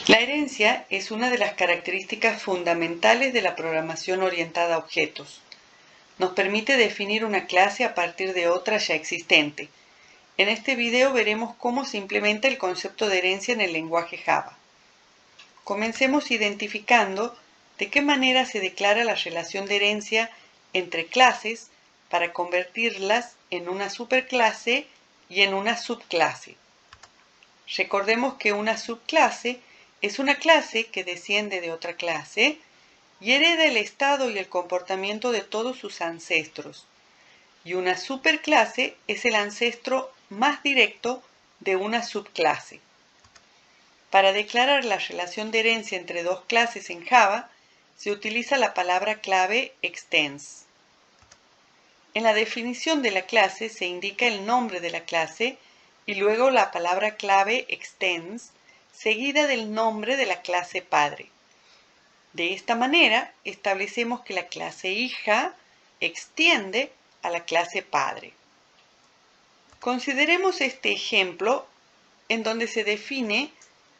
La herencia es una de las características fundamentales de la programación orientada a objetos. Nos permite definir una clase a partir de otra ya existente. En este video veremos cómo se implementa el concepto de herencia en el lenguaje Java. Comencemos identificando de qué manera se declara la relación de herencia entre clases para convertirlas en una superclase y en una subclase. Recordemos que una subclase es una clase que desciende de otra clase y hereda el estado y el comportamiento de todos sus ancestros. Y una superclase es el ancestro más directo de una subclase. Para declarar la relación de herencia entre dos clases en Java, se utiliza la palabra clave extends. En la definición de la clase se indica el nombre de la clase y luego la palabra clave extends, seguida del nombre de la clase padre. De esta manera, establecemos que la clase hija extiende a la clase padre. Consideremos este ejemplo en donde se define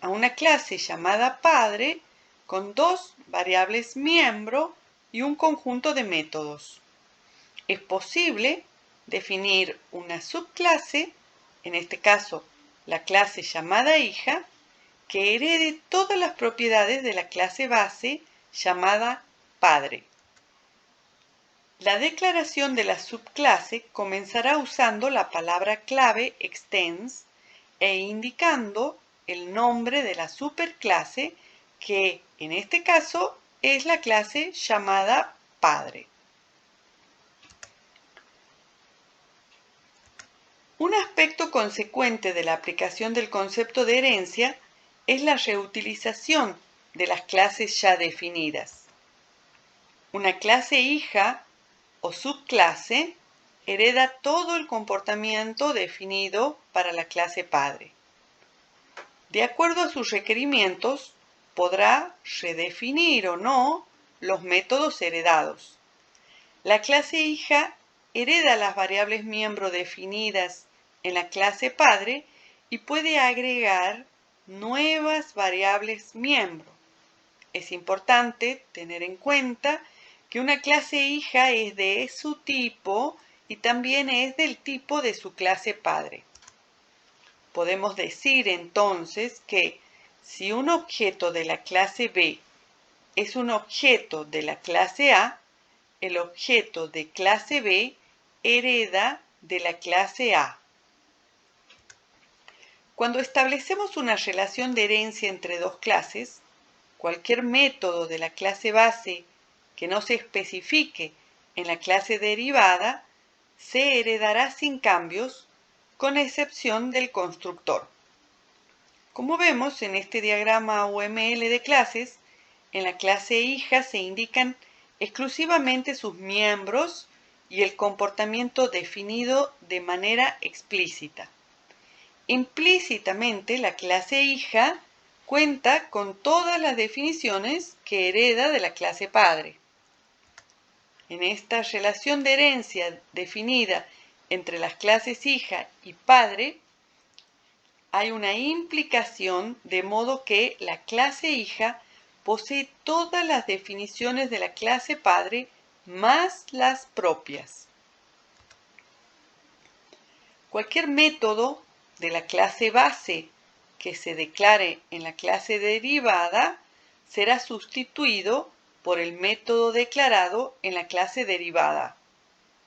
a una clase llamada padre con dos variables miembro y un conjunto de métodos. Es posible definir una subclase, en este caso la clase llamada hija, que herede todas las propiedades de la clase base llamada padre. La declaración de la subclase comenzará usando la palabra clave extends e indicando el nombre de la superclase que en este caso es la clase llamada padre. Un aspecto consecuente de la aplicación del concepto de herencia es la reutilización de las clases ya definidas. Una clase hija o subclase hereda todo el comportamiento definido para la clase padre. De acuerdo a sus requerimientos, podrá redefinir o no los métodos heredados. La clase hija hereda las variables miembro definidas en la clase padre y puede agregar nuevas variables miembro. Es importante tener en cuenta que una clase hija es de su tipo y también es del tipo de su clase padre. Podemos decir entonces que si un objeto de la clase B es un objeto de la clase A, el objeto de clase B hereda de la clase A. Cuando establecemos una relación de herencia entre dos clases, cualquier método de la clase base que no se especifique en la clase derivada se heredará sin cambios, con excepción del constructor. Como vemos en este diagrama UML de clases, en la clase hija se indican exclusivamente sus miembros y el comportamiento definido de manera explícita. Implícitamente, la clase hija cuenta con todas las definiciones que hereda de la clase padre. En esta relación de herencia definida entre las clases hija y padre, hay una implicación de modo que la clase hija posee todas las definiciones de la clase padre más las propias. Cualquier método de la clase base que se declare en la clase derivada será sustituido por el método declarado en la clase derivada.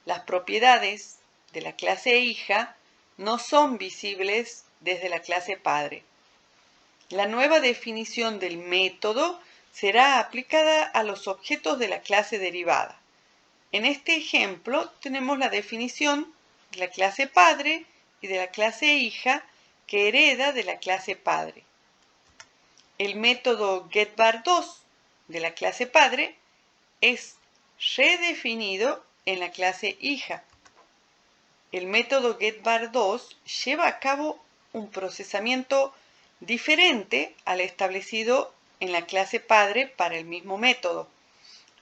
Las propiedades de la clase hija no son visibles desde la clase padre. La nueva definición del método será aplicada a los objetos de la clase derivada. En este ejemplo tenemos la definición de la clase padre y de la clase hija que hereda de la clase padre. El método getVar2 de la clase padre es redefinido en la clase hija. El método getVar2 lleva a cabo un procesamiento diferente al establecido en la clase padre para el mismo método.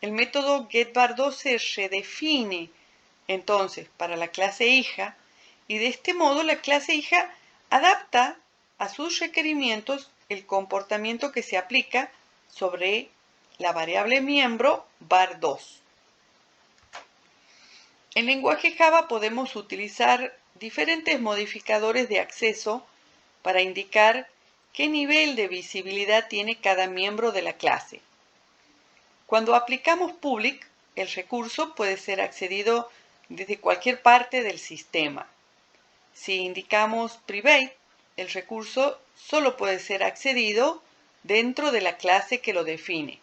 El método getVar2 se redefine entonces para la clase hija y de este modo la clase hija adapta a sus requerimientos el comportamiento que se aplica sobre la variable miembro var2. En lenguaje Java podemos utilizar diferentes modificadores de acceso para indicar qué nivel de visibilidad tiene cada miembro de la clase. Cuando aplicamos public, el recurso puede ser accedido desde cualquier parte del sistema. Si indicamos private, el recurso solo puede ser accedido dentro de la clase que lo define.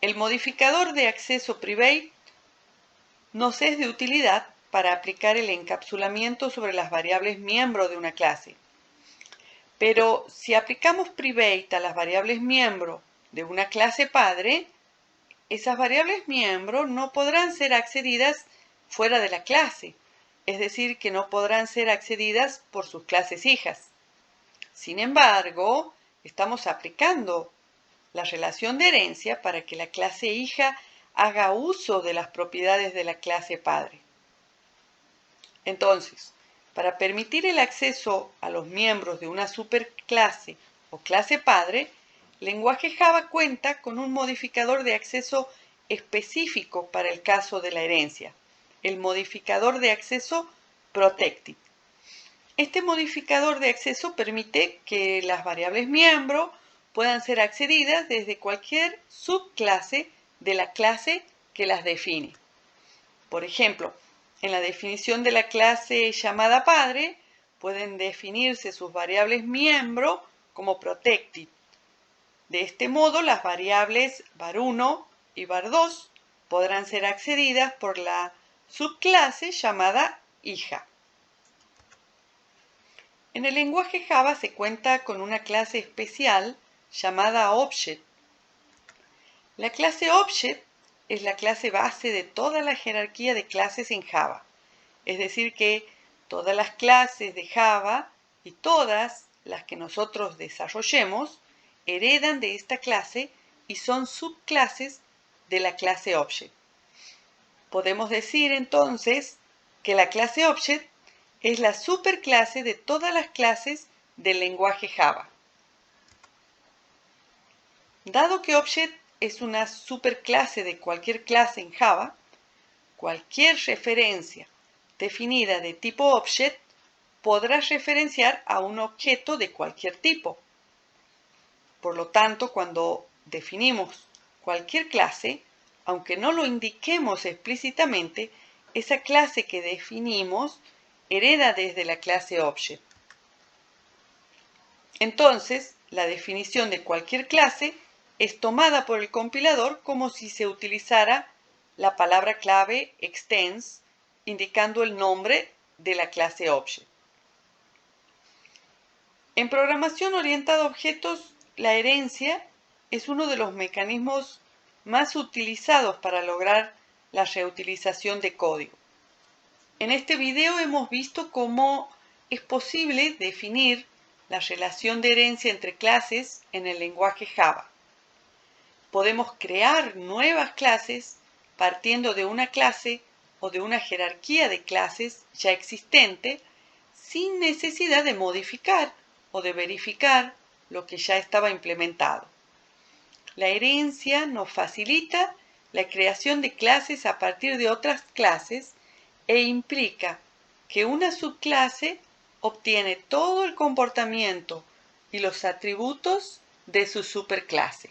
El modificador de acceso private nos es de utilidad para aplicar el encapsulamiento sobre las variables miembro de una clase. Pero si aplicamos private a las variables miembro de una clase padre, esas variables miembro no podrán ser accedidas fuera de la clase, es decir, que no podrán ser accedidas por sus clases hijas. Sin embargo, estamos aplicando la relación de herencia para que la clase hija haga uso de las propiedades de la clase padre. Entonces, para permitir el acceso a los miembros de una superclase o clase padre, lenguaje Java cuenta con un modificador de acceso específico para el caso de la herencia, el modificador de acceso protected. Este modificador de acceso permite que las variables miembro puedan ser accedidas desde cualquier subclase de la clase que las define. Por ejemplo, en la definición de la clase llamada padre, pueden definirse sus variables miembro como protected. De este modo, las variables var1 y var2 podrán ser accedidas por la subclase llamada hija. En el lenguaje Java se cuenta con una clase especial llamada Object. La clase Object es la clase base de toda la jerarquía de clases en Java. Es decir que todas las clases de Java y todas las que nosotros desarrollemos heredan de esta clase y son subclases de la clase Object. Podemos decir entonces que la clase Object es la superclase de todas las clases del lenguaje Java. Dado que Object es una superclase de cualquier clase en Java, cualquier referencia definida de tipo Object podrá referenciar a un objeto de cualquier tipo. Por lo tanto, cuando definimos cualquier clase, aunque no lo indiquemos explícitamente, esa clase que definimos hereda desde la clase Object. Entonces, la definición de cualquier clase es tomada por el compilador como si se utilizara la palabra clave extends, indicando el nombre de la clase Object. En programación orientada a objetos, la herencia es uno de los mecanismos más utilizados para lograr la reutilización de código. En este video hemos visto cómo es posible definir la relación de herencia entre clases en el lenguaje Java. Podemos crear nuevas clases partiendo de una clase o de una jerarquía de clases ya existente sin necesidad de modificar o de verificar lo que ya estaba implementado. La herencia nos facilita la creación de clases a partir de otras clases e implica que una subclase obtiene todo el comportamiento y los atributos de su superclase.